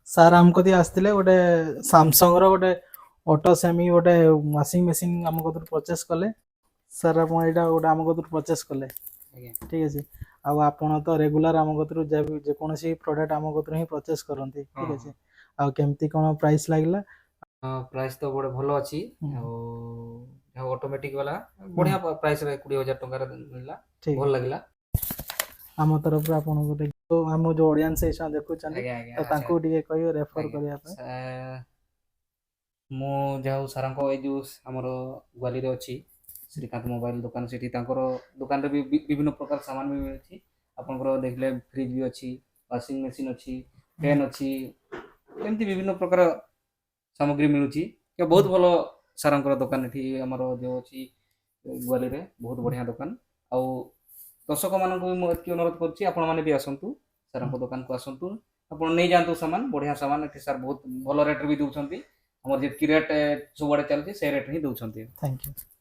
Sir ଆମ କତିକି ଆସିଥିଲେ ଗୋଟେ ସାମସଙ୍ଗର ଗୋଟେ ଅଟୋ ସେମି ଗୋଟେ ୱାସିଂ ମେସିନ୍ ଆମ କତିରୁ ପରଚେସ୍ କଲେ। ସାର୍ ଆପଣ ଏଇଟା ଗୋଟେ ଆମ କତିରୁ ପରଚେସ୍ କଲେ, ଆଜ୍ଞା ଠିକ୍ ଅଛି। ଆଉ ଆପଣ ତ ରେଗୁଲାର ଆମ କତିରୁ ଯେକୌଣସି ପ୍ରଡକ୍ଟ ଆମ କତିରୁ ହିଁ ପରଚେସ୍ କରନ୍ତି, ଠିକ୍ ଅଛି। ଆଉ କେମିତି କ'ଣ ପ୍ରାଇସ୍ ଲାଗିଲା? ପ୍ରାଇସ୍ ତ ଗୋଟେ ଭଲ ଅଛି, ଆଉ ଯାହା ଅଟୋମେଟିକ୍ ବାଲା ବଢ଼ିଆ ପ୍ରାଇସ୍ରେ 20,000 ଟଙ୍କାରେ ମିଳିଲା, ଠିକ୍ ଭଲ ଲାଗିଲା। ଆମ ତରଫରୁ ଆପଣ ଗୋଟେ ଆମ ଯୋଉ ଅଡିଏନ୍ସ ଏଇନା ଦେଖୁଛନ୍ତି ଆଜ୍ଞା ଆଜ୍ଞା ତ ତାଙ୍କୁ ଟିକେ କହିବେ ରେଫର କରିବା ପାଇଁ। ମୁଁ ଯାହା ହଉ ସାରଙ୍କ ଏଇ ଯେଉଁ ଆମର ଗ୍ୱାଲିରେ ଅଛି ଶ୍ରୀକାନ୍ତ ମୋବାଇଲ ଦୋକାନ, ସେଠି ତାଙ୍କର ଦୋକାନରେ ବି ବିଭିନ୍ନ ପ୍ରକାର ସାମାନ ବି ମିଳୁଛି। ଆପଣଙ୍କର ଦେଖିଲେ ଫ୍ରିଜ୍ ବି ଅଛି, ୱାସିଂ ମେସିନ୍ ଅଛି, ଫ୍ୟାନ୍ ଅଛି, ଏମିତି ବିଭିନ୍ନ ପ୍ରକାର ସାମଗ୍ରୀ ମିଳୁଛି। ବହୁତ ଭଲ ସାରଙ୍କର ଦୋକାନ ଏଠି ଆମର ଯେଉଁ ଅଛି ଗ୍ୱାଲିରେ, ବହୁତ ବଢ଼ିଆ ଦୋକାନ। ଆଉ ଦର୍ଶକମାନଙ୍କୁ ବି ମୁଁ ଏତିକି ଅନୁରୋଧ କରୁଛି, ଆପଣମାନେ ବି ଆସନ୍ତୁ ସାରଙ୍କ ଦୋକାନକୁ ଆସନ୍ତୁ, ଆପଣ ନେଇଯାଆନ୍ତୁ ସାମାନ, ବଢ଼ିଆ ସାମାନ ଏଠି ସାର୍ ବହୁତ ଭଲ ରେଟ୍ରେ ବି ଦେଉଛନ୍ତି। ଆମର ଯେତିକି ରେଟ୍ ସବୁଆଡ଼େ ଚାଲିଛି ସେ ରେଟ୍ ହିଁ ଦେଉଛନ୍ତି। Thank you.